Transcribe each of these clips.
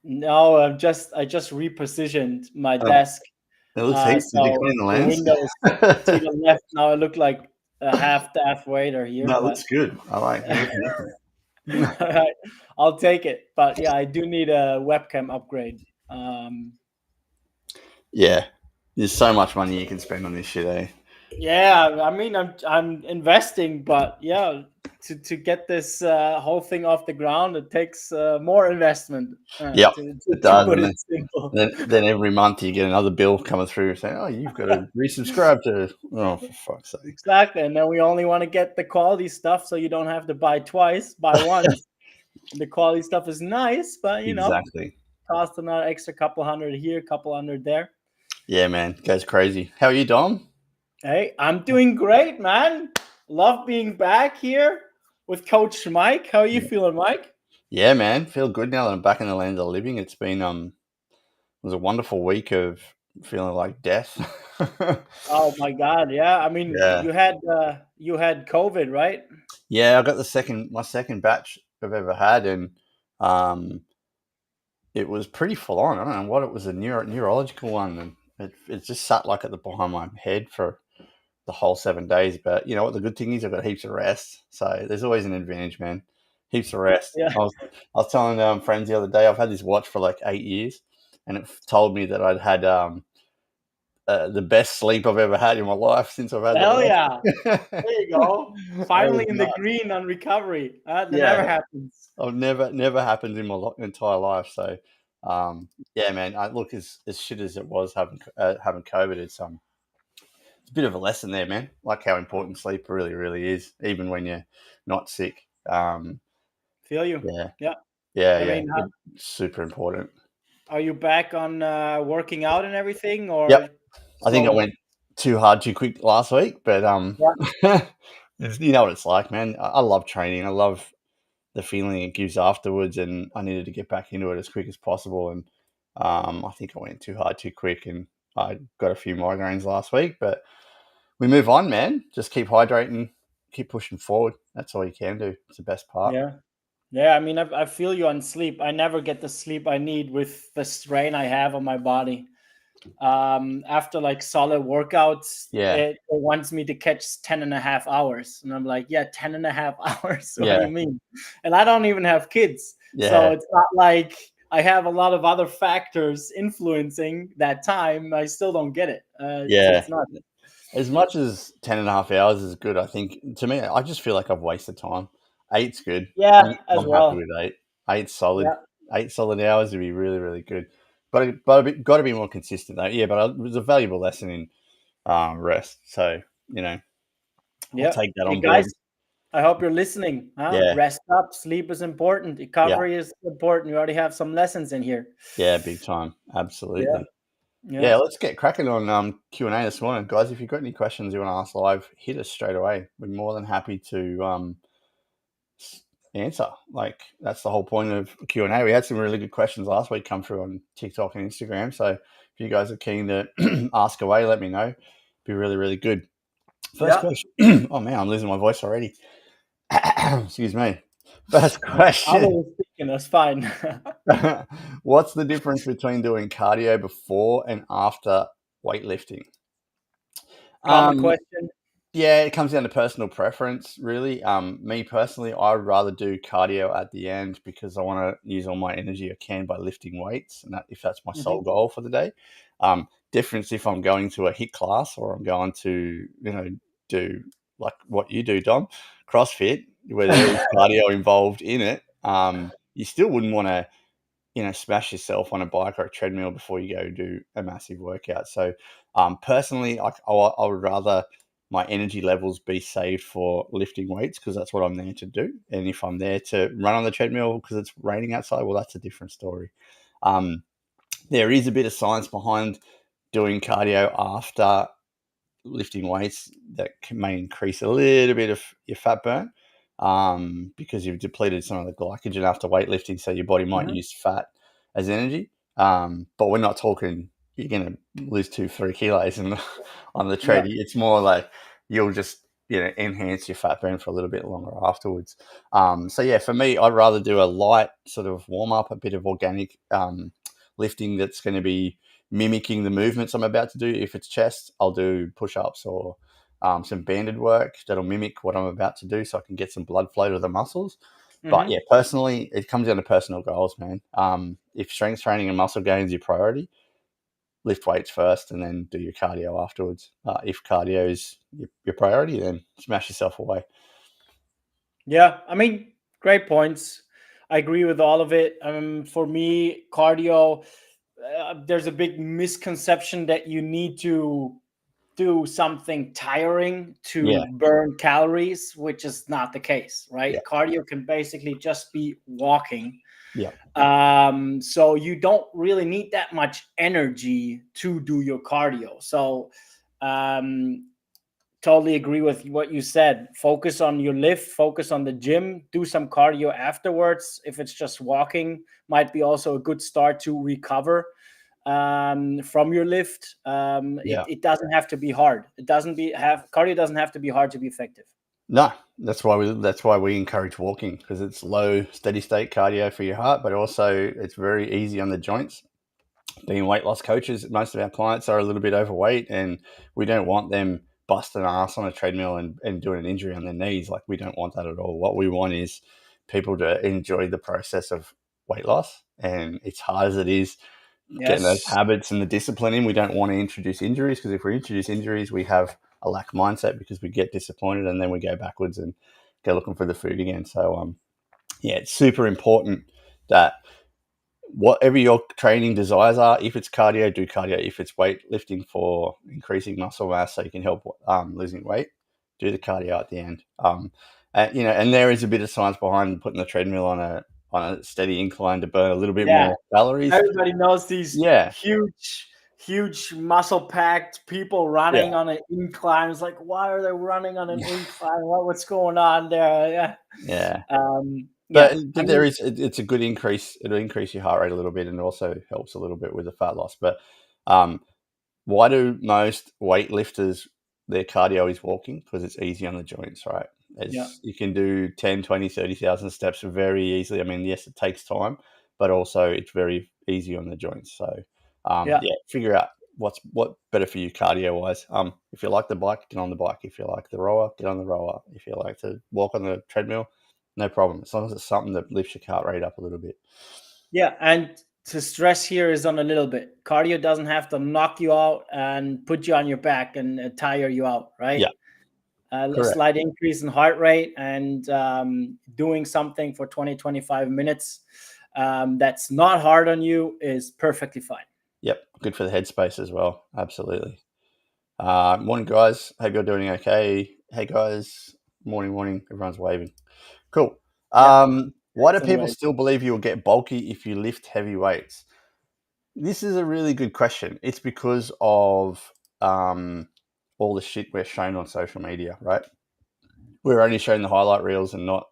No, I just repositioned my Um, desk. it looks heaps. Did you So clean the the lens? window is to the left. Now I look like a half Darth Vader here, No, it but looks good. I like it. It looks handsome. all right, I'll take it. But yeah, I do need a webcam upgrade. Um, Yeah, there's so much money you can spend on this shit, eh? yeah, I mean, I'm investing, but yeah, to get this whole thing off the ground, it takes more investment. Yep, it To does. put And it simple. then every month you get another bill coming through saying, "Oh, you've got to resubscribe to." Oh, for fuck's sake! Exactly, and then we only want to get the quality stuff, so you don't have to buy twice, buy once. And the quality stuff is nice, but Exactly. cost another extra couple hundred here, couple hundred there. Yeah, man, goes crazy. How are you, Dom? Hey, I'm doing great, man. Love being back here with Coach Mike. How are you feeling, Mike? Yeah, man, feel good now that I'm back in the land of the living. It's been it was a wonderful week of feeling like death. Oh my God, yeah. I mean, Yeah, you had COVID, right? yeah. I got my second batch I've ever had, and um, it was pretty full on. I don't know what it was, a neurological one, and it just sat like at the behind my head for the whole 7 days. But you know what? The good thing is I've got heaps of rest, so there's always an advantage, man. Heaps of rest. Yeah. I was telling friends the other day I've had this watch for like 8 years, and it told me that I'd had the best sleep I've ever had in my life since I've had the Hell yeah. watch. There you go. That was Finally in the nuts. green on recovery. That never Yeah, happens. I've never happened in my entire life. So, yeah, man. Look, as shit as it was having COVID, it's a bit of a lesson there, man. Like how important sleep really, really is, even when you're not sick. Feel you. Yeah, Yeah. yeah, I yeah. mean, It's super important. are you back on working out and everything Yep. or I think I slowly? went too hard too quick last week, but Yeah. you know what it's like, man. I love training. I love the feeling it gives afterwards, and I needed to get back into it as quick as possible. And I think I went too hard too quick, and I got a few migraines last week. But we move on, man. Just keep hydrating, keep pushing forward. That's all you can do. It's the best part. Yeah. Yeah, I mean, I feel you on sleep. I never get the sleep I need with the strain I have on my body. After like solid workouts, Yeah, it wants me to catch 10 and a half hours. And I'm like, yeah, 10 and a half hours. What do yeah, you mean? And I don't even have kids. So yeah, it's not like I have a lot of other factors influencing that time. I still don't get it. yeah. It's not. As much as 10.5 hours is good, I think to me, I just feel like I've wasted time. Eight's good. Yeah, as I'm happy well. with eight. Eight solid. Yeah. 8 solid hours would be really, really good. But got to be more consistent though. Yeah, but it was a valuable lesson in rest. So you know, I'll Yeah. take that Hey on board. guys, I hope you're listening. Huh? Yeah, Rest up. Sleep is important. yeah, Recovery is important. You already have some lessons in here. yeah. Big time. Yeah. Absolutely. Yeah. Yeah, let's get cracking on Q&A this morning, guys. If you've got any questions you want to ask live, hit us straight away. We're more than happy to answer. Like that's the whole point of Q&A. We had some really good questions last week come through on TikTok and Instagram. So if you guys are keen to ask away, let me know. Be really, really good. First Yeah. question. Oh man, I'm losing my voice already. Excuse me. First I question. was thinking that's fine. What's the difference between doing cardio before and after weightlifting? Common Um, question. Yeah, it comes down to personal preference, really. Me personally, I'd rather do cardio at the end because I want to use all my energy I can by lifting weights, and if that's my Mhm. sole goal for the day. Difference if I'm going to a hit class or I'm going to, do like what you do, Dom, CrossFit, where there is cardio involved in it. You still wouldn't want to, smash yourself on a bike or a treadmill before you go do a massive workout. So, personally, I would rather my energy levels be saved for lifting weights because that's what I'm there to do. And if I'm there to run on the treadmill because it's raining outside, well, that's a different story. Um, there is a bit of science behind doing cardio after lifting weights that may increase a little bit of your fat burn because you've depleted some of the glycogen after weightlifting, so your body might Mhm. use fat as energy. But we're not talking you're going to lose 2-3 kilos on the tread. Yeah. It's more like you'll just enhance your fat burn for a little bit longer afterwards. So yeah, for me, I'd rather do a light sort of warm up, a bit of organic lifting that's going to be mimicking the movements I'm about to do. If it's chest, I'll do push-ups or some banded work that'll mimic what I'm about to do, so I can get some blood flow to the muscles. But yeah, personally, it comes down to personal goals, man. If strength training and muscle gain is your priority, lift weights first and then do your cardio afterwards. If cardio is your priority, then smash yourself away. Yeah, I mean, great points. I agree with all of it. For me, cardio, there's a big misconception that you need to do something tiring to burn calories, which is not the case, right? Yeah. Cardio can basically just be walking. Yeah. So you don't really need that much energy to do your cardio. So totally agree with what you said. Focus on your lift, focus on the gym, do some cardio afterwards. If it's just walking, might be also a good start to recover from your lift. It doesn't have to be hard. Cardio doesn't have to be hard to be effective. No, that's why we encourage walking, because it's low steady state cardio for your heart, but also it's very easy on the joints. Being weight loss coaches, most of our clients are a little bit overweight, and we don't want them busting ass on a treadmill and doing an injury on their knees. Like, we don't want that at all. What we want is people to enjoy the process of weight loss, and it's hard as it is getting those habits and the discipline in. We don't want to introduce injuries, because if we introduce injuries, we have a lack mindset, because we get disappointed and then we go backwards and go looking for the food again. So yeah, it's super important that whatever your training desires are, if it's cardio, do cardio. If it's weightlifting for increasing muscle mass so you can help losing weight, do the cardio at the end. And there is a bit of science behind putting the treadmill on a steady incline to burn a little bit more calories. Everybody knows these huge muscle-packed people running on an incline. It's like, why are they running on an incline? What's going on there? But it's a good increase. It'll increase your heart rate a little bit, and it also helps a little bit with the fat loss. But why do most weightlifters, their cardio is walking? Because it's easy on the joints, right? You can do 10, 20, 30,000 steps very easily. I mean, yes, it takes time, but also it's very easy on the joints. So figure out what's better for you cardio wise. If you like the bike, get on the bike. If you like the rower, get on the rower. If you like to walk on the treadmill, no problem, as long as it's something that lifts your heart rate up a little bit. Yeah, and the stress here is on a little bit. Cardio doesn't have to knock you out and put you on your back and tire you out, right? Yeah. A slight increase in heart rate and doing something for 20, 25 minutes that's not hard on you is perfectly fine. Yep, good for the headspace as well. Absolutely. Morning, guys. Hope you're doing okay. Hey, guys. Morning. Everyone's waving. Cool. Why do people still believe you'll get bulky if you lift heavy weights? This is a really good question. It's because of all the shit we're shown on social media, right? We're only showing the highlight reels and not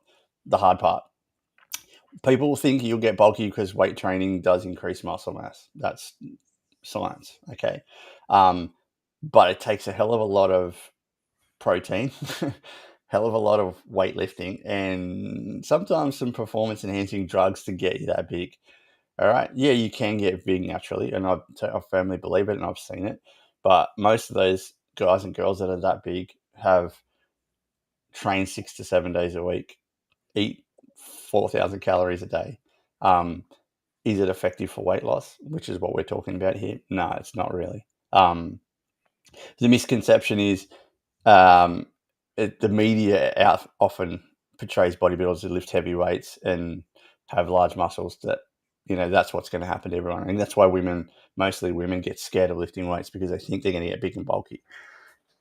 the hard part. People think you'll get bulky because weight training does increase muscle mass. That's science, okay? But it takes a hell of a lot of protein, hell of a lot of weightlifting, and sometimes some performance enhancing drugs to get you that big. All right. Yeah, you can get big naturally, and I firmly believe it, and I've seen it. But most of those guys and girls that are that big have trained 6 to 7 days a week, eat 4,000 calories a day. Is it effective for weight loss, which is what we're talking about here? No, it's not really. The misconception is the media often portrays bodybuilders who lift heavy weights and have large muscles that, that's what's going to happen to everyone. And that's why mostly women get scared of lifting weights, because they think they're going to get big and bulky.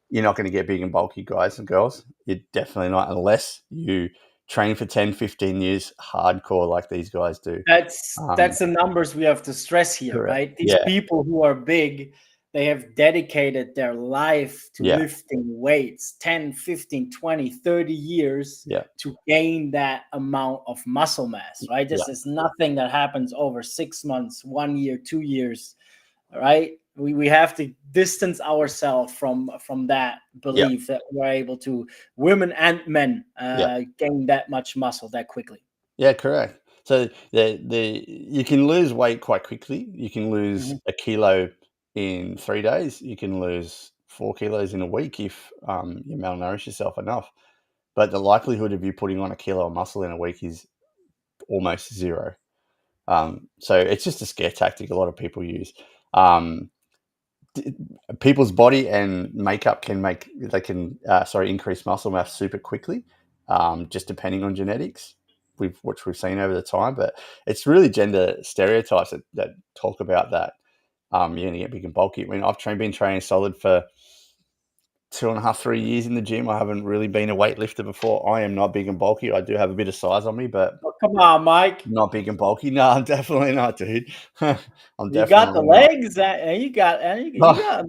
You're not going to get big and bulky, guys and girls. You're definitely not, unless you train for 10, 15 years hardcore like these guys do. That's the numbers we have to stress here, correct. Right? These people who are big, they have dedicated their life to lifting weights 10, 15, 20, 30 years to gain that amount of muscle mass, right? This is nothing that happens over 6 months, 1 year, 2 years, right? We have to distance ourselves from that Yeah. belief that we're able to, women and men, Yeah. gain that much muscle that quickly. Yeah, correct. So the you can lose weight quite quickly. You can lose Mhm. a kilo in 3 days. You can lose 4 kilos in a week if you malnourish yourself enough. But the likelihood of you putting on a kilo of muscle in a week is almost zero. So it's just a scare tactic a lot of people use. Um, People's body and makeup can increase muscle mass super quickly, just depending on genetics, which we've seen over the time. But it's really gender stereotypes that talk about that. You're going to get big and bulky. I mean, been training solid for 2.5, 3 years in the gym. I haven't really been a weightlifter before. I am not big and bulky. I do have a bit of size on me, but Oh, come on, Mike. not big and bulky. No, I'm definitely not, dude. I'm You got the definitely not. legs, and you got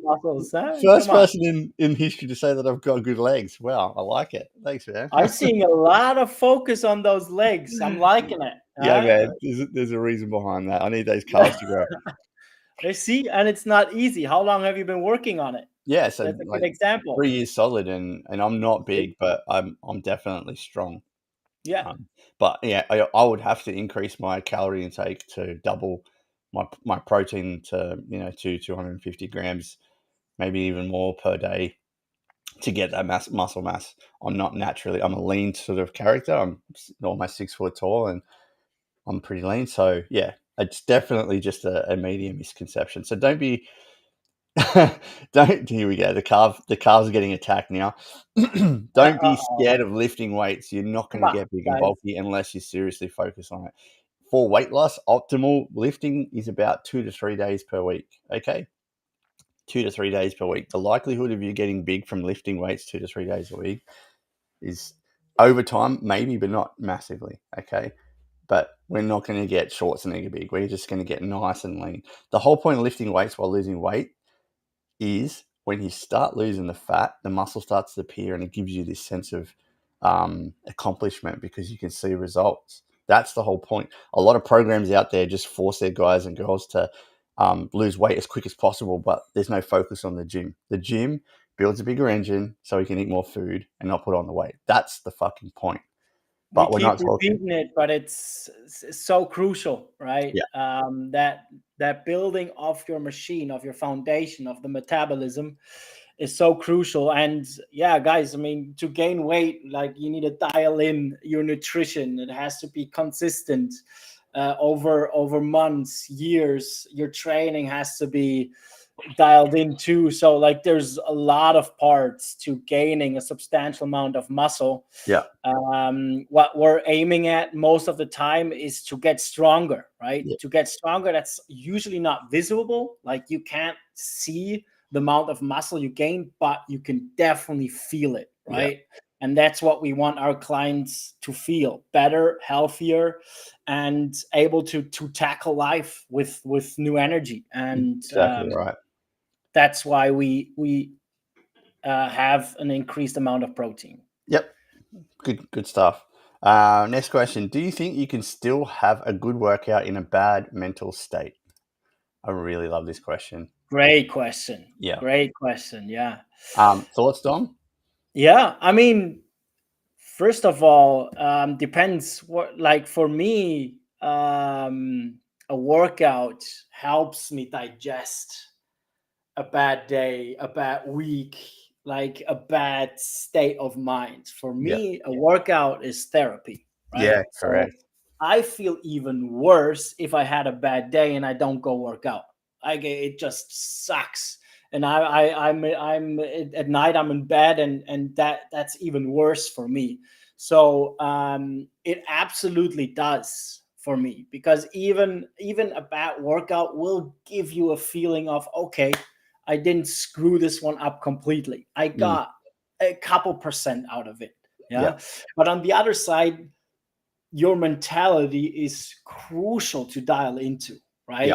muscles, huh? First Come on. person in history to say that I've got good legs. Wow, I like it. Thanks, man. I'm seeing a lot of focus on those legs. I'm liking it. Yeah, Huh? man. There's a reason behind that. I need those calves to grow. They see, and it's not easy. How long have you been working on it? Yeah, so That's a good like example. 3 years solid, and I'm not See? big, but I'm definitely strong. Yeah. But yeah, I would have to increase my calorie intake to double my protein to 250 grams, maybe even more per day to get that muscle mass. I'm a lean sort of character. I'm almost 6 foot tall and I'm pretty lean. So yeah, it's definitely just a media misconception. So don't be don't here we go. The calves are getting attacked now. Don't be Uh-oh. scared of lifting weights. You're not Come going to on, get big and guys. bulky unless you seriously focus on it. For weight loss, optimal lifting is about 2 to 3 days per week. Okay. 2 to 3 days per week. The likelihood of you getting big from lifting weights 2 to 3 days a week is over time, maybe, but not massively. Okay. But we're not going to get Schwarzenegger big. We're just going to get nice and lean. The whole point of lifting weights while losing weight is when you start losing the fat, the muscle starts to appear and it gives you this sense of accomplishment because you can see results. That's the whole point. A lot of programs out there just force their guys and girls to lose weight as quick as possible, but there's no focus on the gym. The gym builds a bigger engine so we can eat more food and not put on the weight. That's the fucking point. We But we're keep not talking. repeating it, but it's so crucial, right? Yeah, That building of your machine, of your foundation, of the metabolism is so crucial. And yeah, guys, I mean, to gain weight, like you need to dial in your nutrition. It has to be consistent over months, years. Your training has to be dialed in too. So like there's a lot of parts to gaining a substantial amount of muscle. yeah, What we're aiming at most of the time is to get stronger, right? yeah, To get stronger, that's usually not visible. Like you can't see the amount of muscle you gain, but you can definitely feel it, yeah. right? And that's what we want our clients to feel: better, healthier, and able to tackle life with new energy. And Exactly right. that's why we have an increased amount of protein. Yep. Good stuff. Next question. Do you think you can still have a good workout in a bad mental state? I really love this question. Great question. Yeah. Great question. Yeah. Thoughts, Dom? Yeah. I mean, first of all, depends what, like for me, a workout helps me digest a bad day, a bad week, like a bad state of mind. For Yeah. me, a workout is therapy, right? Yeah, So correct. I feel even worse if I had a bad day and I don't go work out. Like it just sucks. And I'm at night I'm in bed and that's even worse for me. So it absolutely does for me, because even a bad workout will give you a feeling of, okay, I didn't screw this one up completely. I Mm, got a couple percent out of it. yeah, Yeah. But on the other side, your mentality is crucial to dial into, yeah, right?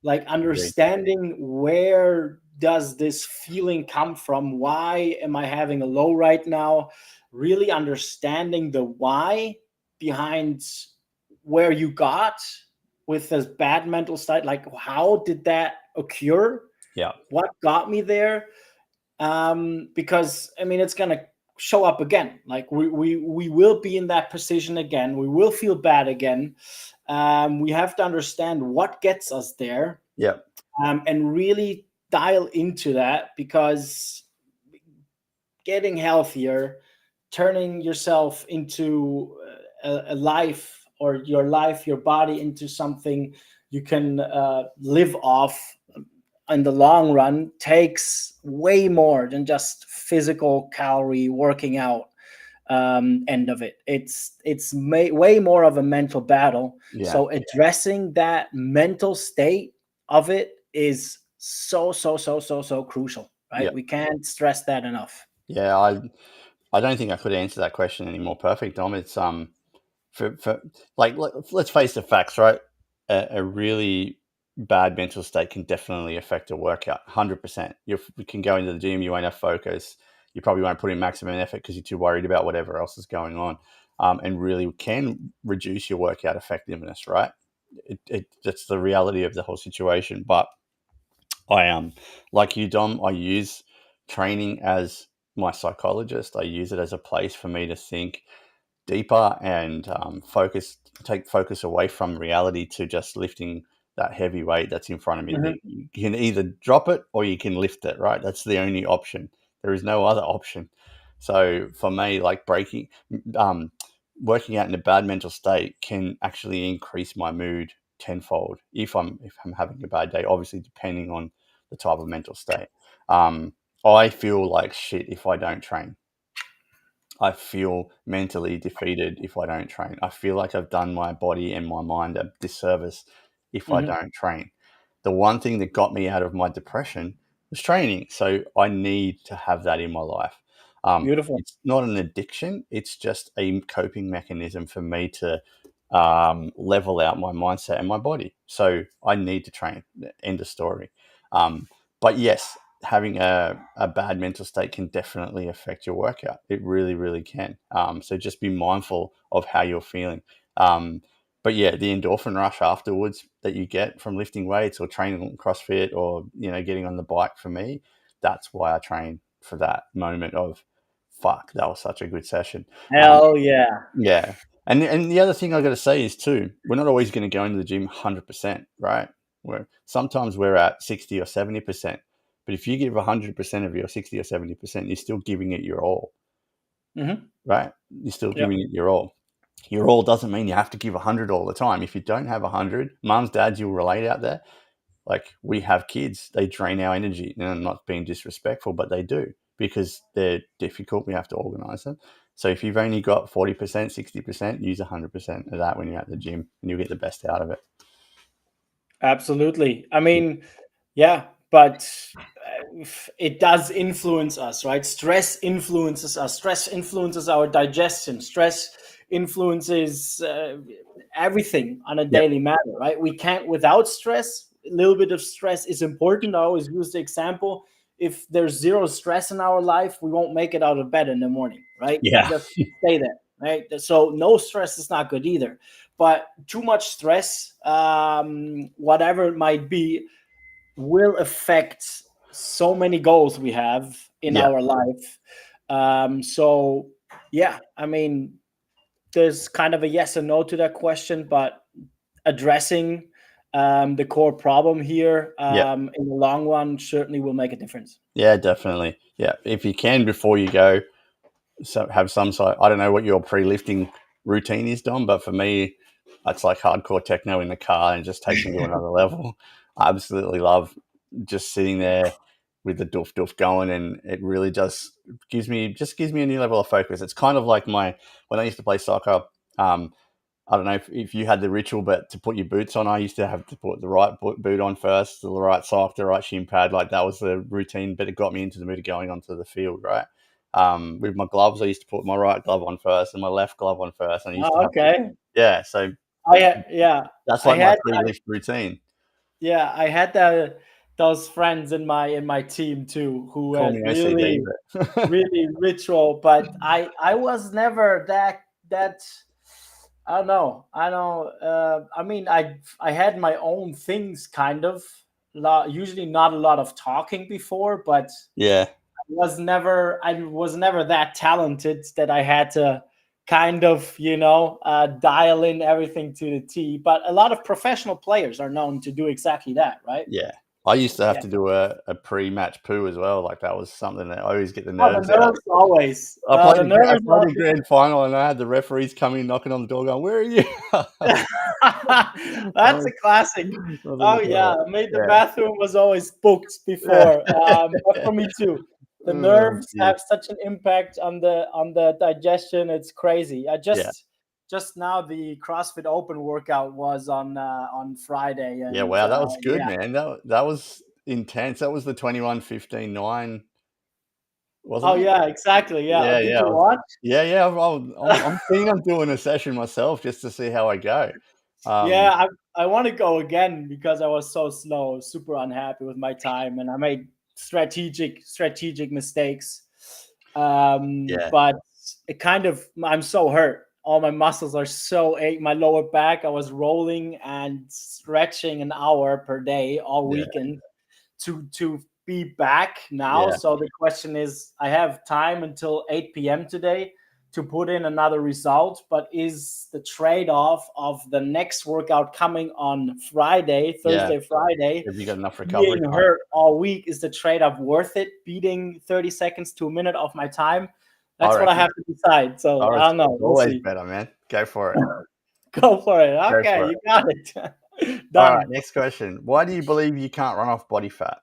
Like agreed. understanding, where does this feeling come from? Why am I having a low right now? Really understanding the why behind where you got with this bad mental state. Like, how did that occur? Yeah. What got me there? Because I mean, it's gonna show up again. Like we will be in that position again. We will feel bad again. We have to understand what gets us there, Yeah. and really dial into that, because getting healthier, turning yourself into a life, or your life, your body, into something you can live off in the long run, takes way more than just physical calorie working out end of it. It's way more of a mental battle. Yeah. So addressing that mental state of it is so crucial, Yeah. right? We can't stress that enough. Yeah. I don't think I could answer that question any more perfect, Dom. It's for like let's face the facts, right? A really bad mental state can definitely affect a workout. 100%. You can go into the gym, you won't have focus. You probably won't put in maximum effort because you're too worried about whatever else is going on, and really can reduce your workout effectiveness. Right? That's the reality of the whole situation. But I like you, Dom. I use training as my psychologist. I use it as a place for me to think deeper and take focus away from reality to just lifting that heavy weight that's in front of me. Mhm. You can either drop it or you can lift it, right? That's the only option. There is no other option. So for me, like um, working out in a bad mental state can actually increase my mood tenfold if I'm having a bad day. Obviously, depending on the type of mental state. Um, I feel like shit if I don't train. I feel mentally defeated if I don't train. I feel like I've done my body and my mind a disservice if I Mhm. don't train. The one thing that got me out of my depression was training. So I need to have that in my life. Beautiful. It's not an addiction, it's just a coping mechanism for me to level out my mindset and my body. So I need to train. End of story. But yes, having a bad mental state can definitely affect your workout. It really, really can. So just be mindful of how you're feeling. Um, but yeah, the endorphin rush afterwards that you get from lifting weights or training CrossFit or getting on the bike, for me, that's why I train, for that moment of fuck, that was such a good session. Um, Hell yeah. yeah. And the other thing I got to say is too, we're not always going to go into the gym 100%, right? Sometimes we're at 60 or 70%. But if you give 100% of your 60 or 70%, you're still giving it your all, Hmm. right? You're still Yeah. giving it your all. Your all doesn't mean you have to give 100 all the time. If you don't have 100, mums, dads, you'll relate out there. Like, we have kids, they drain our energy. And I'm not being disrespectful, but they do, because they're difficult. We have to organize them. So if you've only got 40%, 60%, use 100% of that when you're at the gym and you'll get the best out of it. Absolutely. I mean, yeah, but it does influence us, right? Stress influences us. Stress influences our digestion. Stress influences everything on a Yep. daily matter, right? We can't without stress. A little bit of stress is important. I always use the example: if there's zero stress in our life, we won't make it out of bed in the morning, right? Yeah. Just stay there, right? So no stress is not good either. But too much stress, whatever it might be, will affect so many goals we have in Yeah. our life. So yeah, I mean, there's kind of a yes and no to that question, but addressing the core problem here Yeah. in the long run certainly will make a difference. Yeah, definitely. Yeah. If you can, before you go, have some sort. I don't know what your pre-lifting routine is, Dom, but for me, it's like hardcore techno in the car and just takes me to another level. I absolutely love just sitting there with the doof doof going, and it really just gives me a new level of focus. It's kind of like when I used to play soccer. I don't know if you had the ritual, but to put your boots on, I used to have to put the right boot on first, the right sock, the right shin pad. Like, that was the routine, but it got me into the mood of going onto the field, right? With my gloves, I used to put my right glove on first and my left glove on first. And I used to Oh, have to, okay. yeah. So Yeah, that's I like my had pre-lift routine. I had those friends in my team too who Call had me OCD, really but really ritual, but I was never that. I don't know. I don't. I mean, I had my own things, kind of usually not a lot of talking before, but Yeah. I was never that talented that I had to kind of, dial in everything to the T. But a lot of professional players are known to do exactly that, right? Yeah. I used to have Yeah. to do a pre-match poo as well. Like that was something that I always get the Oh, the nerves out. nerves always. I The played I nerves. played the grand final and I had the referees coming knocking on the door going, "Where are you?" That's a classic. I was in Oh the yeah, toilet. I mean the Yeah. bathroom was always booked Yeah. before. But for me too. The Oh, nerves dear. have such an impact on the digestion. It's crazy. I Yeah. just now the CrossFit Open workout was on Friday, Yeah, and wow, that was good, yeah. man. That was intense. That was the 21:15:9, Oh wasn't it? yeah, exactly. Yeah. Yeah, Did yeah, you watch? yeah. I'm keen on doing a session myself just to see how I go. Yeah, Um, I want to go again because I was so slow, super unhappy with my time, and I made strategic mistakes. yeah, But it kind of I'm so hurt. All my muscles are so ache. My lower back. I was rolling and stretching an hour per day all yeah, weekend to be back now. yeah, So the question is, I have time until 8 p.m. today to put in another result, but is the trade-off of the next workout coming on Friday, yeah. Thursday, Friday, Have you got enough recovery being time? hurt all week, is the trade-off worth it? Beating 30 seconds to a minute of my time? I That's what I reckon. have to decide. I So I reckon don't know. it's We'll always see. better, man. Go for it. Go for it. Go Okay, for it. you got it. All right, Done. next question. Why do you believe you can't run off body fat?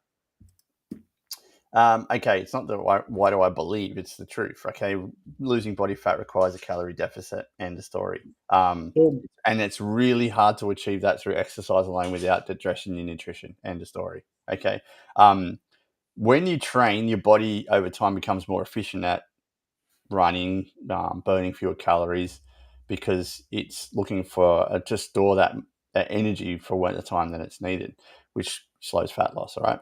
Okay, it's not the why do I believe, it's the truth. Okay, losing body fat requires a calorie deficit, end of story. Boom. And it's really hard to achieve that through exercise alone without addressing your nutrition, end of story. Okay, when you train, your body over time becomes more efficient at running, burning fewer calories because it's looking for to store that energy for when the time that it's needed, which slows fat loss. All right,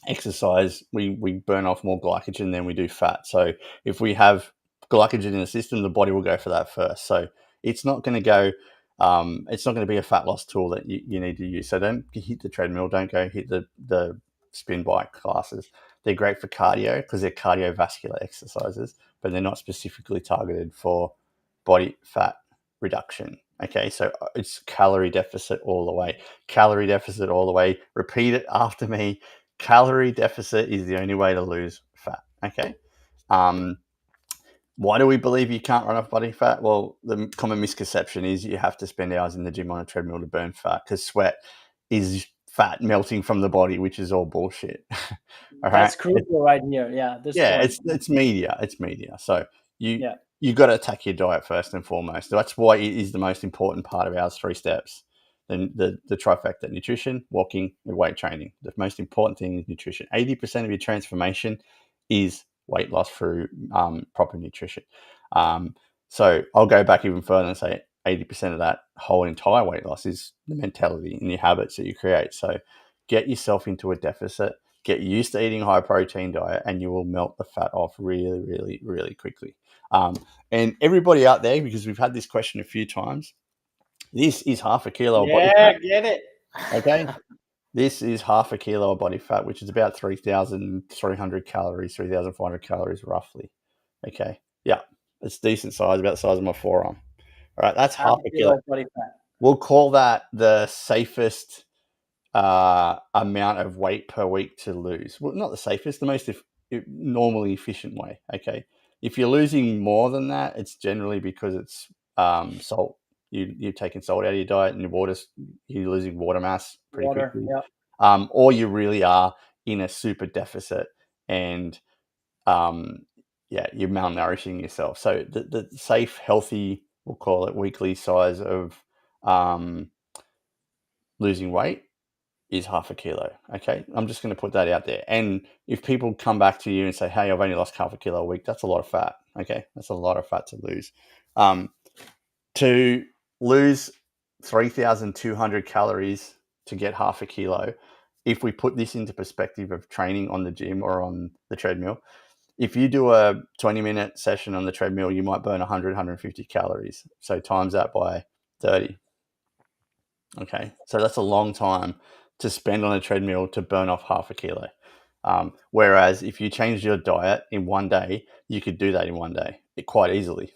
exercise, we burn off more glycogen than we do fat. So if we have glycogen in the system, the body will go for that first. So it's not going to go. It's not going to be a fat loss tool that you need to use. So don't hit the treadmill. Don't go hit the spin bike classes. They're great for cardio because they're cardiovascular exercises, but they're not specifically targeted for body fat reduction. Okay, so it's calorie deficit all the way. Calorie deficit all the way. Repeat it after me. Calorie deficit is the only way to lose fat. Okay. Um, why do we believe you can't run off body fat? Well, the common misconception is you have to spend hours in the gym on a treadmill to burn fat because sweat is fat melting from the body, which is all bullshit. All right. That's crucial right here. Yeah, this Yeah, point. it's media. It's media. So you Yeah. you got to attack your diet first and foremost. That's why it is the most important part of our 3 steps. Then the trifecta: nutrition, walking, and weight training. The most important thing is nutrition. 80% of your transformation is weight loss through proper nutrition. Um, so I'll go back even further and say 80% of that whole entire weight loss is the mentality and your habits that you create. So get yourself into a deficit, get used to eating a high protein diet, and you will melt the fat off really, really, really quickly. And everybody out there, because we've had this question a few times, this is half a kilo of body Yeah, fat. get it. Okay. This is half a kilo of body fat, which is about 3,300 calories, 3,400 calories roughly. Okay. Yeah. It's decent size, about the size of my forearm. All right. That's Half half a a kilo. kilo of body fat. We'll call that the safest amount of weight per week to lose. Well, not the safest, the most normally efficient way. Okay. If you're losing more than that, it's generally because it's salt. You're taking salt out of your diet and you're losing water mass pretty Water. quickly. Yeah. Or you really are in a super deficit and um, yeah, you're malnourishing yourself. So the safe, healthy, we'll call it weekly size of um, losing weight is half a kilo. Okay. I'm just going to put that out there. And if people come back to you and say, hey, I've only lost half a kilo a week, that's a lot of fat. Okay. That's a lot of fat to lose. To lose 3,200 calories to get half a kilo, if we put this into perspective of training on the gym or on the treadmill, if you do a 20-minute session on the treadmill, you might burn 100, 150 calories. So times that by 30. Okay. So that's a long time to spend on a treadmill to burn off half a kilo. Whereas if you change your diet in one day, you could do that in one day quite easily.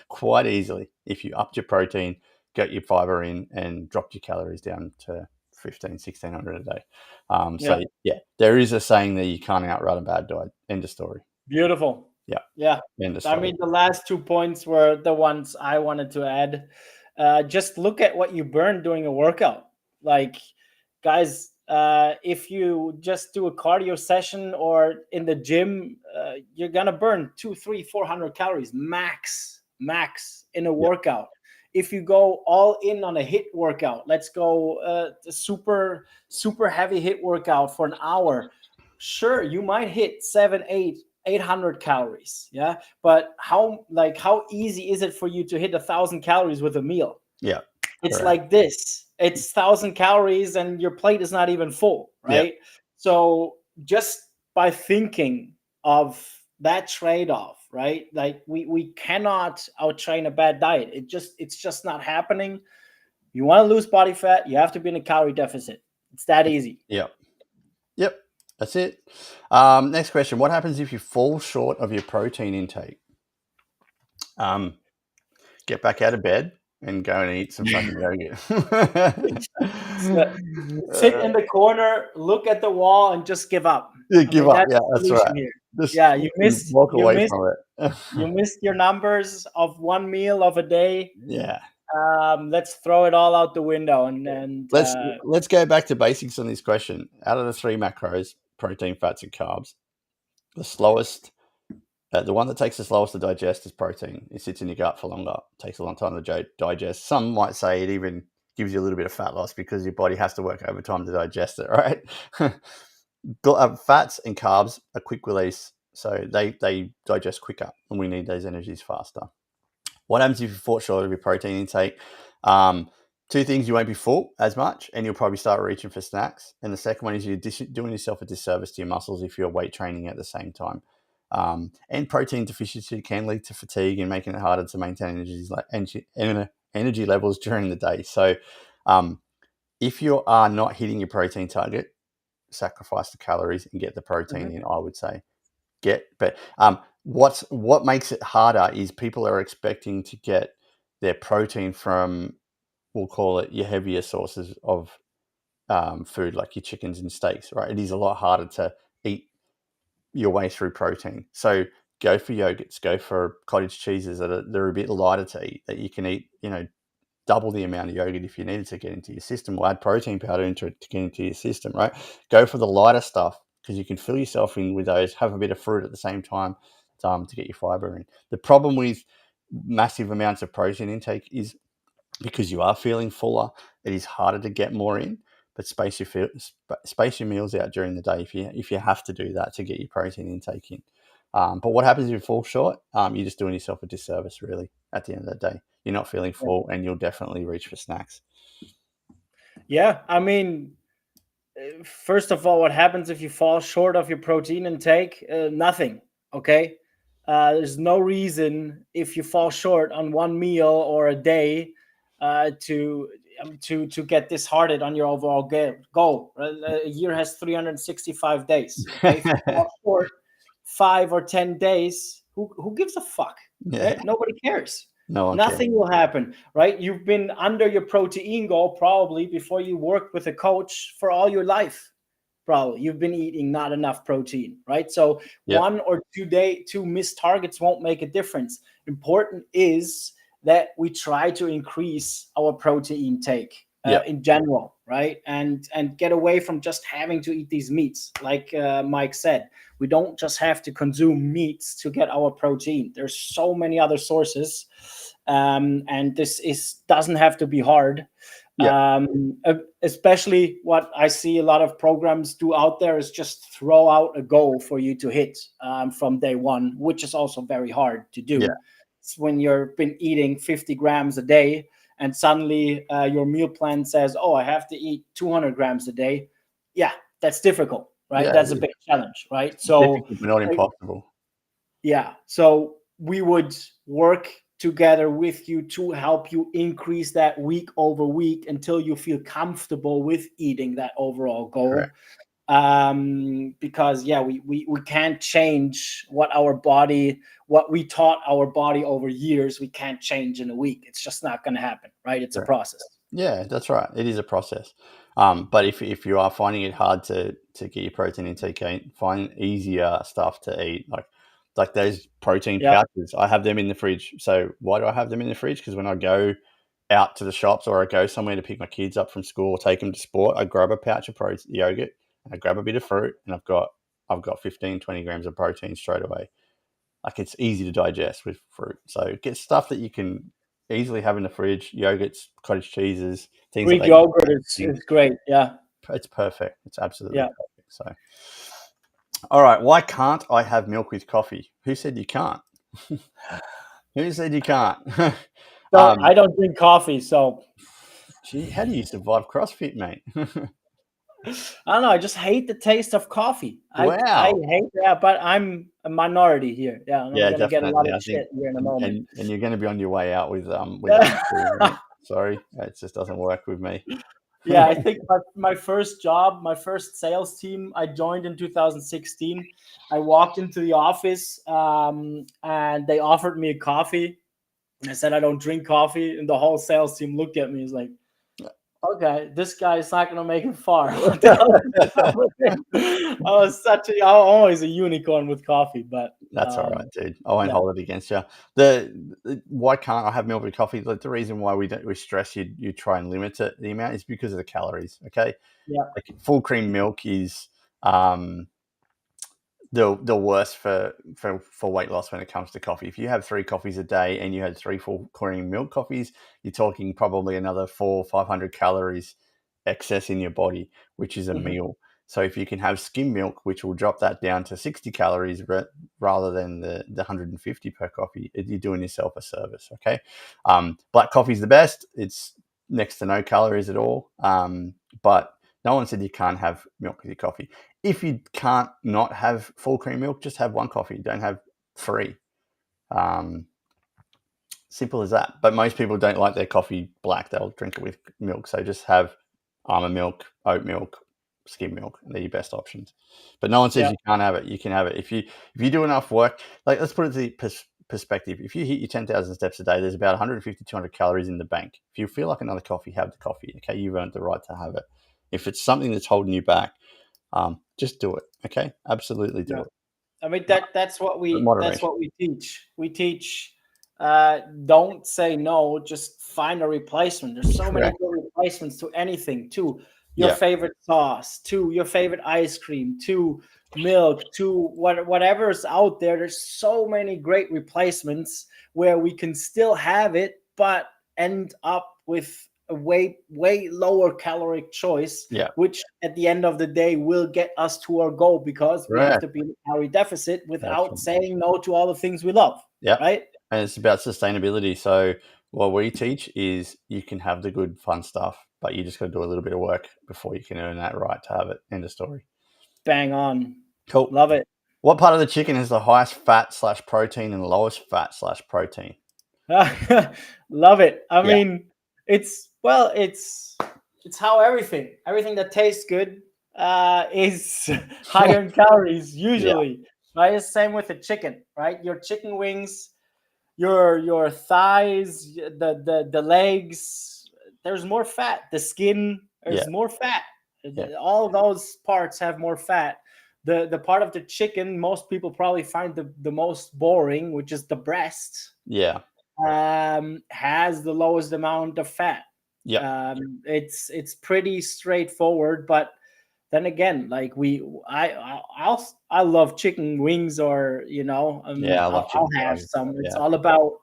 Quite easily. If you upped your protein, got your fiber in, and dropped your calories down to 1,600 a day. So, yeah, there is a saying that you can't outrun a bad diet. End of story. Beautiful. Yeah. Yeah. End of I story. mean, the last 2 points were the ones I wanted to add. Just look at what you burn doing a workout. Like, guys, if you just do a cardio session or in the gym, you're gonna burn 200, 300, 400 calories max in a workout. If you go all in on a HIIT workout, let's go a super heavy HIIT workout for an hour. Sure, you might hit 800 calories. Yeah. But how easy is it for you to hit 1,000 calories with a meal? Yeah. It's correct. like this. It's 1,000 calories and your plate is not even full, right? So just by thinking of that trade-off, right? Like we cannot outtrain a bad diet. It's just not happening. You want to lose body fat, you have to be in a calorie deficit. It's that easy. Yep. That's it. Next question. What happens if you fall short of your protein intake? Get back out of bed and go and eat some fucking yogurt. Sit in the corner, look at the wall, and just give up. Give up. Yeah, that's right. Here. Just you missed from it. You missed your numbers of one meal of a day. Yeah. Let's throw it all out the window and let's go back to basics on this question. Out of the 3 macros, protein, fats, and carbs, the slowest, the one that takes the slowest to digest is protein. It sits in your gut for longer. It takes a long time to digest. Some might say it even gives you a little bit of fat loss because your body has to work overtime to digest it, right? Fats and carbs are quick release, so they digest quicker, and we need those energies faster. What happens if you fall short of your protein intake? 2 things: you won't be full as much, and you'll probably start reaching for snacks. And the second one is you're doing yourself a disservice to your muscles if you're weight training at the same time. And protein deficiency can lead to fatigue and making it harder to maintain energy levels during the day. So, if you are not hitting your protein target, sacrifice the calories and get the protein in. I would say what makes it harder is people are expecting to get their protein from, we'll call it, your heavier sources of food, like your chickens and steaks, right? It is a lot harder to eat your way through protein. So go for yogurts, go for cottage cheeses they're a bit lighter to eat, that you can eat, double the amount of yogurt if you needed to get into your system. We'll add protein powder into it to get into your system, right? Go for the lighter stuff because you can fill yourself in with those, have a bit of fruit at the same time to get your fiber in. The problem with massive amounts of protein intake is because you are feeling fuller, it is harder to get more in, but space your meals out during the day if you have to do that to get your protein intake in. But what happens if you fall short? You're just doing yourself a disservice, really, at the end of the day. You're not feeling full, and you'll definitely reach for snacks. Yeah, I mean, first of all, what happens if you fall short of your protein intake? Nothing, okay? There's no reason if you fall short on one meal or a day to get disheartened on your overall goal. A year has 365 days. Okay? If you fall short 5 or 10 days, who gives a fuck? Yeah. Right? Nobody cares. Nothing will happen, right? You've been under your protein goal probably before you worked with a coach for all your life. Probably you've been eating not enough protein, right? So 1 or 2 missed targets won't make a difference. Important is that we try to increase our protein intake in general, right? And get away from just having to eat these meats. Like Mike said, we don't just have to consume meats to get our protein. There's so many other sources, and this doesn't have to be hard. Especially what I see a lot of programs do out there is just throw out a goal for you to hit from day one, which is also very hard to do. It's when you've been eating 50 grams a day and suddenly your meal plan says, oh, I have to eat 200 grams a day. Yeah, that's difficult, right? That's a big challenge, right? So difficult, but not impossible. Yeah. So we would work together with you to help you increase that week over week until you feel comfortable with eating that overall goal. Correct. Because yeah, we can't change what we taught our body over years. We can't change in a week. It's just not going to happen, right? It's a Correct. process. Yeah, that's right. It is a process. But if you are finding it hard to get your protein intake, find easier stuff to eat, like those protein Yeah. pouches. I have them in the fridge. So why do I have them in the fridge? Because when I go out to the shops or I go somewhere to pick my kids up from school or take them to sport, I grab a pouch of yogurt and I grab a bit of fruit, and I've got 15, 20 grams of protein straight away. Like, it's easy to digest with fruit. So get stuff that you can easily have in the fridge: yogurts, cottage cheeses, things that Greek they can yogurt is great. Yeah. it's perfect. It's absolutely Yeah. perfect. So, all right, why can't I have milk with coffee? Who said you can't? Who said you can't? So I don't drink coffee, so Gee, how do you survive CrossFit, mate? I don't know. I just hate the taste of coffee. I Wow. hate that, but I'm a minority here. Yeah, and I'm Yeah, gonna get a lot definitely. of I think, shit here in a moment. and you're going to be on your way out with that too, mate. Sorry, it just doesn't work with me. Yeah, I think my first job, my first sales team, I joined in 2016. I walked into the office, and they offered me a coffee. And I said I don't drink coffee, and the whole sales team looked at me. It's like, okay, this guy is not gonna make it far. I'm always a unicorn with coffee, but That's all right, dude. I won't yeah, hold it against you. Why can't I have milk with coffee? Like, the reason why we stress you try and limit it, the amount, is because of the calories. Okay, yeah, like full cream milk is um the worst for weight loss when it comes to coffee. If you have 3 coffees a day and you had 3 full cream milk coffees, you're talking probably another 400-500 calories excess in your body, which is a mhm, meal. So if you can have skim milk, which will drop that down to 60 calories rather than the 150 per coffee, you're doing yourself a service. Okay, black coffee is the best. It's next to no calories at all. But no one said you can't have milk with your coffee. If you can't not have full cream milk, just have 1 coffee. Don't have 3. Um, Simple as that. But most people don't like their coffee black. They'll drink it with milk. So just have almond milk, oat milk, skim milk. They're your best options. But no one says yeah, you can't have it. You can have it. If you do enough work, like, let's put it to the perspective. If you hit your 10,000 steps a day, there's about 150, 200 calories in the bank. If you feel like another coffee, have the coffee. Okay, you've earned the right to have it. If it's something that's holding you back, just do it. Okay, absolutely do yeah. it. I mean Uh, that's what but that's moderation. what we teach. We teach don't say no, just find a replacement. There's so many Correct. good replacements to anything, to your Yeah. favorite sauce, to your favorite ice cream, to milk, to whatever's out there. There's so many great replacements where we can still have it, but end up with a way lower caloric choice, Yeah. which at the end of the day will get us to our goal because we have Correct. to be in a calorie deficit That's without right. saying no to all the things we love, Yeah. right? And it's about sustainability. So what we teach is you can have the good, fun stuff, but you just got to do a little bit of work before you can earn that right to have it. End of story. Bang on. Cool. Love it. What part of the chicken has the highest fat / protein and lowest fat / protein? Love it. I Yeah. mean, it's how everything that tastes good is higher in calories Yeah. usually, right? It's same with the chicken, right? Your chicken wings, your thighs, the legs, there's more fat. The skin, Yeah. there's more fat. Yeah. All those parts have more fat. The part of the chicken most people probably find the most boring, which is the breast, Yeah. has the lowest amount of fat. Yep. It's pretty straightforward, but then again, like I love chicken wings, or Yeah. I love I'll chicken have thighs. some. It's Yeah. all about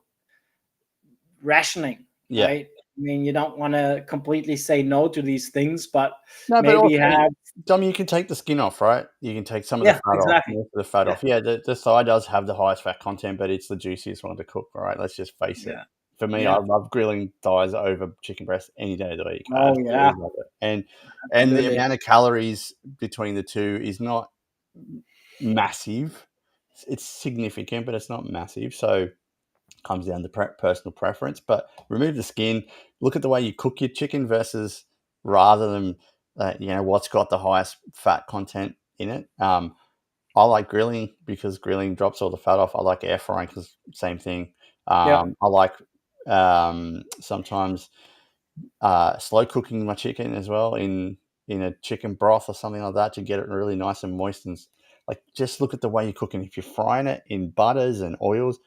rationing, Yeah. right? I mean, you don't want to completely say no to these things, but No, but maybe also, have. Dom, you can take the skin off, right? You can take some of the Yeah, fat off, exactly. most of the fat Yeah, off. Yeah, the thigh does have the highest fat content, but it's the juiciest one to cook, right? Let's just face it. yeah, For me, I yeah. love grilling thighs over chicken breast any day of the week. I Oh absolutely yeah, love it. And the absolutely. amount of calories between the two is not massive. It's significant, but it's not massive. So Comes down to personal preference. But remove the skin. Look at the way you cook your chicken versus rather than what's got the highest fat content in it. I like grilling because grilling drops all the fat off. I like air frying because same thing. Yeah. I like sometimes slow cooking my chicken as well in a chicken broth or something like that to get it really nice and moist. And like, just look at the way you're cooking. If you're frying it in butters and oils,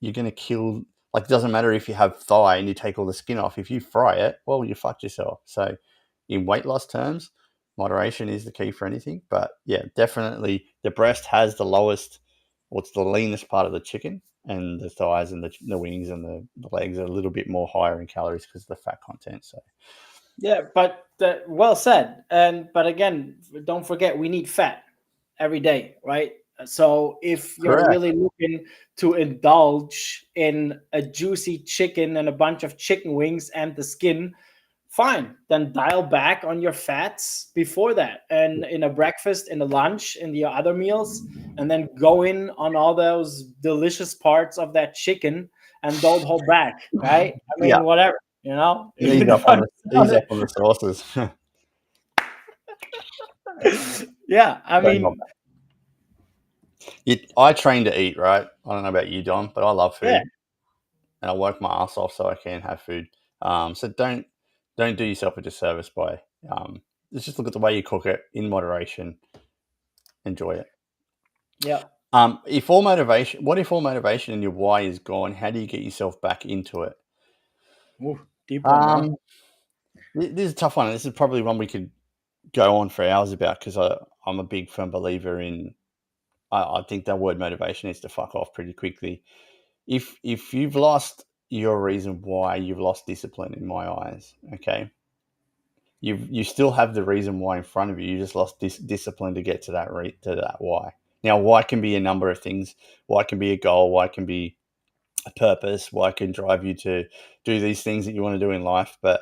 you're going to kill. Like, it doesn't matter if you have thigh and you take all the skin off. If you fry it, well, you fucked yourself. So in weight loss terms, moderation is the key for anything. But yeah, definitely the breast has the lowest, what's the leanest part of the chicken, and the thighs and the wings and the legs are a little bit more higher in calories because of the fat content. So Yeah, but well said. And but again, don't forget we need fat every day, right? So if you're correct. really looking to indulge in a juicy chicken and a bunch of chicken wings and the skin, fine. Then dial back on your fats before that, and in a breakfast, in a lunch, in the other meals, and then go in on all those delicious parts of that chicken and don't hold back, right? I Yeah, mean, whatever. You know, ease even up if on I'm ease up on the sauces. yeah, I Don't hold mean, back. I train to eat, right? I don't know about you, Don, but I love yeah, food and I work my ass off so I can have food. So don't do yourself a disservice by let's just look at the way you cook it in moderation. Enjoy it. yeah. What if all motivation and your why is gone? How do you get yourself back into it? Ooh, deep one, bro. Um, this is a tough one. This is probably one we could go on for hours about because I'm a big firm believer in. I think that word motivation needs to fuck off pretty quickly. If you've lost your reason why, you've lost discipline in my eyes. Okay, you still have the reason why in front of you. You just lost discipline to get to that why. Now, why can be a number of things. Why can be a goal. Why can be a purpose. Why can drive you to do these things that you want to do in life. But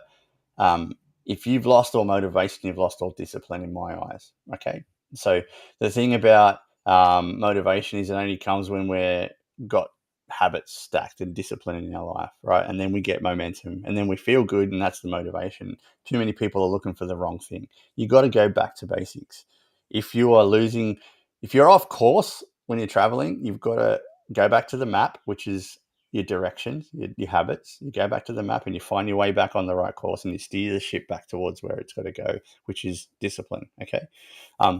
um, if you've lost all motivation, you've lost all discipline in my eyes. Okay, so the thing about motivation is it only comes when we're got habits stacked and discipline in our life, right? And then we get momentum and then we feel good, and that's the motivation. Too many people are looking for the wrong thing. You got to go back to basics. If you are losing, if you're off course when you're traveling, you've got to go back to the map, which is your directions, your habits. You go back to the map and you find your way back on the right course, and you steer the ship back towards where it's got to go, which is discipline. Okay,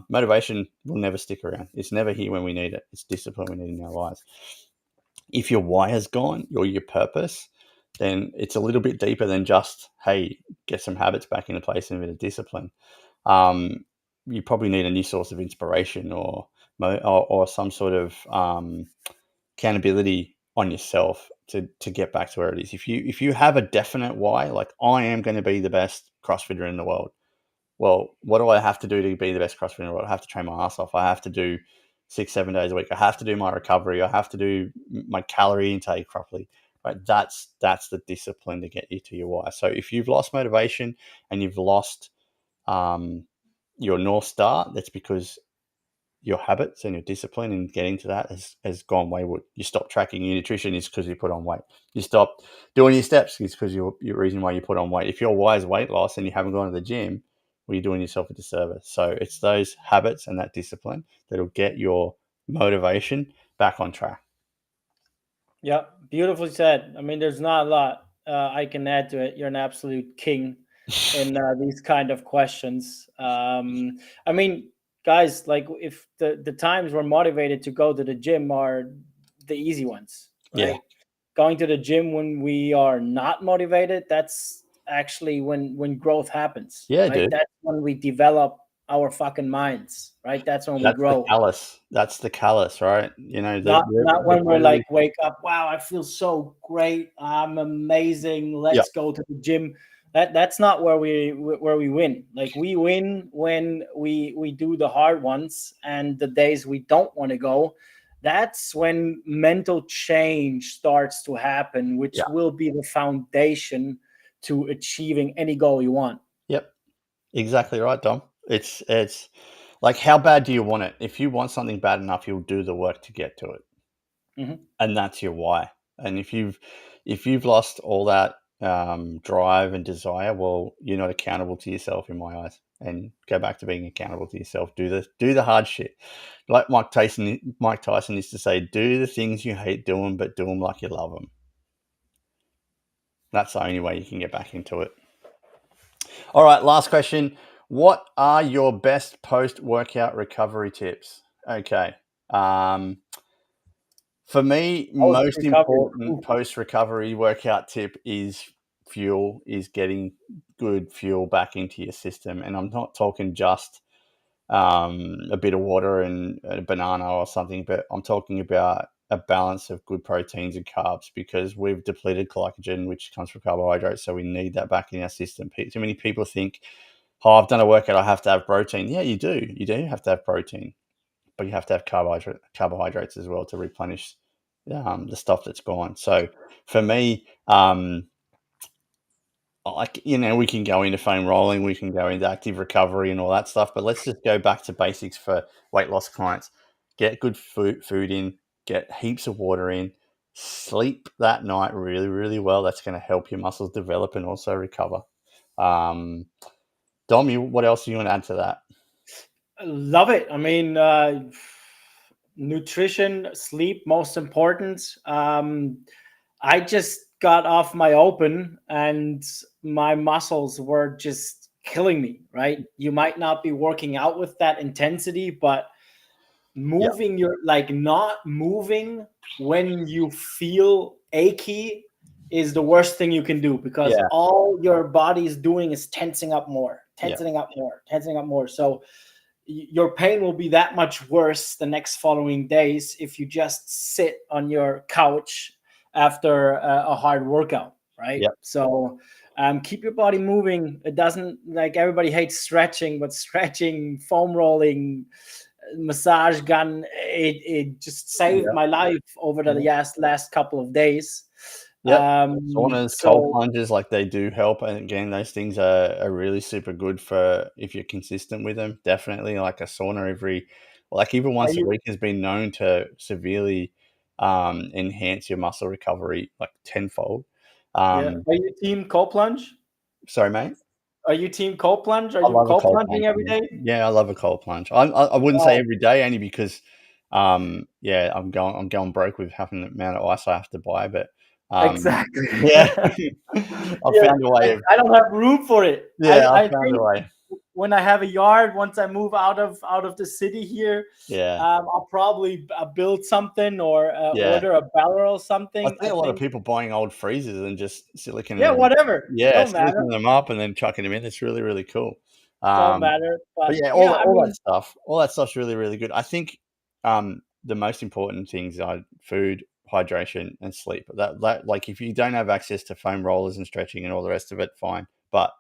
motivation will never stick around. It's never here when we need it. It's discipline we need in our lives. If your why has gone or your purpose, then it's a little bit deeper than just, hey, get some habits back into place and a bit of discipline. You probably need a new source of inspiration or some sort of accountability on yourself to get back to where it is. If you have a definite why, like I am going to be the best CrossFitter in the world. Well, what do I have to do to be the best CrossFitter in the world? I have to train my ass off. I have to do 6-7 days a week. I have to do my recovery. I have to do my calorie intake properly. Right? That's the discipline to get you to your why. So if you've lost motivation and you've lost your North Star, that's because your habits and your discipline in getting to that has gone wayward. You stop tracking your nutrition is because you put on weight. You stop doing your steps is because your reason why you put on weight. If your why is weight loss and you haven't gone to the gym, well, you're doing yourself a disservice. So it's those habits and that discipline that'll get your motivation back on track. Yeah, beautifully said. I mean, there's not a lot I can add to it. You're an absolute king in these kind of questions. I mean, guys, like if the times we're motivated to go to the gym are the easy ones, Yeah. right? Going to the gym when we are not motivated, that's actually when growth happens, Yeah, right? dude. That's when we develop our fucking minds, right? That's when we That's the grow. callus. That's the callus, right? You know, Not the when we're greater like wake up, wow, I feel so great, I'm amazing, yeah, let's go to the gym. That's not where we win. Like we win when we do the hard ones, and the days we don't want to go, that's when mental change starts to happen, which yeah. will be the foundation to achieving any goal you want. Yep. Exactly right, Dom. It's like, how bad do you want it? If you want something bad enough, you'll do the work to get to it. Mhm. And that's your why. And if you've lost all that drive and desire, well, you're not accountable to yourself in my eyes. And go back to being accountable to yourself. Do the hard shit. Like Mike Tyson used to say, do the things you hate doing, but do them like you love them. That's the only way you can get back into it. All right, last question. What are your best post-workout recovery tips? Okay. For me, most important post-recovery workout tip is fuel, is getting good fuel back into your system. And I'm not talking just a bit of water and a banana or something, but I'm talking about a balance of good proteins and carbs, because we've depleted glycogen, which comes from carbohydrates. So we need that back in our system. Too many people think, oh, I've done a workout, I have to have protein. Yeah, you do. You do have to have protein, but you have to have carbohydrates as well to replenish the stuff that's gone. So for me, we can go into foam rolling, we can go into active recovery and all that stuff, but let's just go back to basics for weight loss clients. Get good food in, get heaps of water in, sleep that night really, really well. That's going to help your muscles develop and also recover. Dom, what else do you want to add to that? Love it. I mean, nutrition, sleep, most important. I just got off my open and my muscles were just killing me, right? You might not be working out with that intensity, but moving not moving when you feel achy is the worst thing you can do, because all your body is doing is tensing up more. So your pain will be that much worse the next following days if you just sit on your couch after a hard workout, right? So keep your body moving. It doesn't, like, everybody hates stretching, but stretching, foam rolling, massage gun, it just saved my life over the last couple of days. Saunas, cold plunges, like, they do help. And again, those things are really super good for if you're consistent with them. Definitely, like a sauna even once a week has been known to severely enhance your muscle recovery, like tenfold. Are you team cold plunge? Sorry, mate? Are you team cold plunge? Are you cold plunging every day? Yeah, I love a cold plunge. I wouldn't say every day, only because I'm going broke with having the amount of ice I have to buy, but exactly. Yeah. I found a way. I don't have room for it. I found a way. When I have a yard, once I move out of the city here, Yeah, I'll probably build something or order a barrel or something. I think a lot of people buying old freezers and just silicon whatever. Don't matter. silicon them up and then chucking them in. It's really, really cool. Don't matter. But yeah, all that stuff's really, really good. I think the most important things are food, hydration, and sleep. That like, if you don't have access to foam rollers and stretching and all the rest of it, fine. But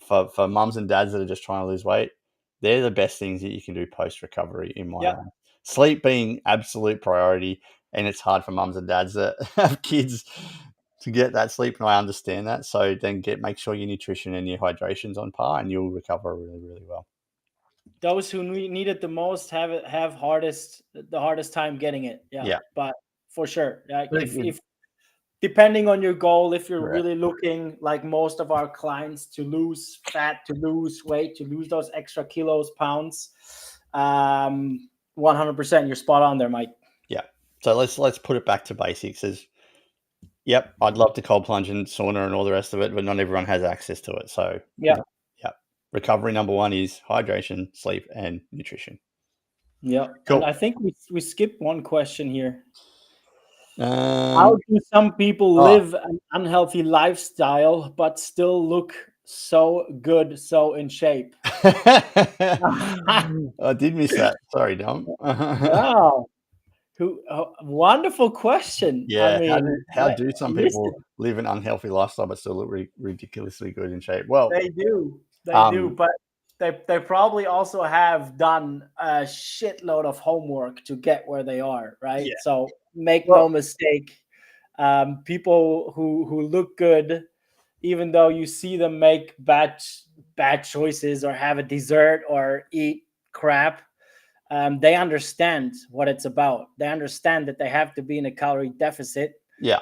for mums and dads that are just trying to lose weight, they're the best things that you can do post recovery, in my mind. Sleep being absolute priority, and it's hard for mums and dads that have kids to get that sleep, and I understand that. So then make sure your nutrition and your hydration's on par, and you'll recover really, really well. Those who need it the most have the hardest time getting it. Yeah. But for sure, if depending on your goal, if you're really looking, like most of our clients, to lose fat, to lose weight, to lose those extra kilos, pounds, 100%, you're spot on there, Mike. Yeah. So let's put it back to basics. I'd love to cold plunge and sauna and all the rest of it, but not everyone has access to it. So recovery number one is hydration, sleep, and nutrition. Yeah. Cool. And I think we skipped one question here. How do some people live an unhealthy lifestyle but still look so good, so in shape? I did miss that. Sorry, Dom. Wow. Wonderful question. Yeah. I mean, how do some people live an unhealthy lifestyle but still look ridiculously good in shape? Well, they do, but they probably also have done a shitload of homework to get where they are, right? So make no mistake, people who look good, even though you see them make bad choices or have a dessert or eat crap, they understand what it's about. They understand that they have to be in a calorie deficit. Yeah.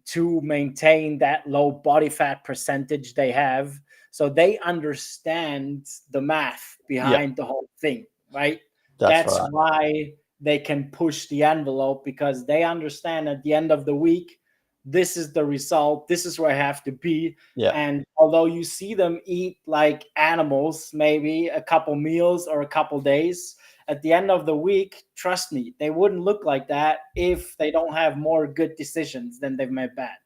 To maintain that low body fat percentage they have. So they understand the math Yeah. behind the whole thing, right? That's That's right. why they can push the envelope, because they understand at the end of the week, this is the result, this is where I have to be. Yeah. And although you see them eat like animals, maybe a couple meals or a couple days, at the end of the week, trust me, they wouldn't look like that if they don't have more good decisions than they've made bad.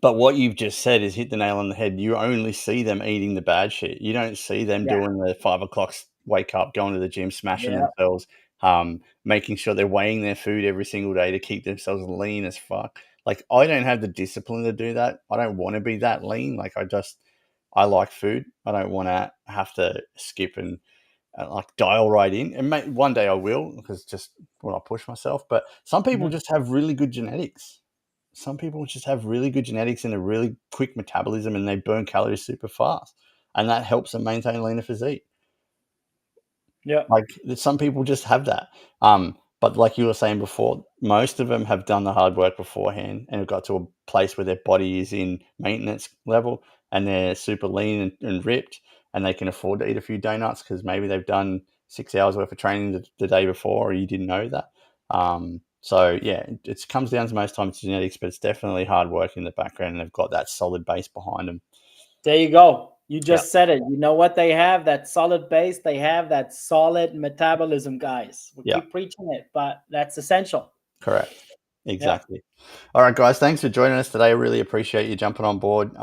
But what you've just said is hit the nail on the head. You only see them eating the bad shit. You don't see them Yeah. doing the 5 o'clock wake up, going to the gym, smashing Yeah. themselves, making sure they're weighing their food every single day to keep themselves lean as fuck. Like, I don't have the discipline to do that. I don't want to be that lean. Like, I like food. I don't want to have to skip and like dial right in. And one day I will, because just when I push myself. But some people Mhm. just have really good genetics. Some people just have really good genetics and a really quick metabolism, and they burn calories super fast, and that helps them maintain a leaner physique. Yeah. Like, some people just have that. But like you were saying before, most of them have done the hard work beforehand and have got to a place where their body is in maintenance level and they're super lean and ripped, and they can afford to eat a few donuts because maybe they've done 6 hours worth of training the day before, or you didn't know that. So yeah, it comes down to most times to genetics, but it's definitely hard work in the background, and they've got that solid base behind them. There you go. You Yeah, just said it. You know what they have? That solid base. They have that solid metabolism, guys. We yeah, keep preaching it, but that's essential. correct. Yeah. Exactly. All right, guys, thanks for joining us today. I really appreciate you jumping on board.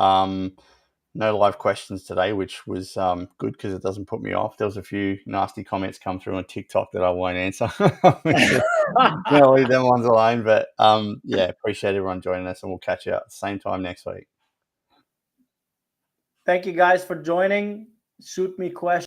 No live questions today, which was good because it doesn't put me off. There was a few nasty comments come through on TikTok that I won't answer. Gonna leave them ones alone. But yeah, appreciate everyone joining us, and we'll catch you at the same time next week. Thank you guys for joining. Shoot me questions.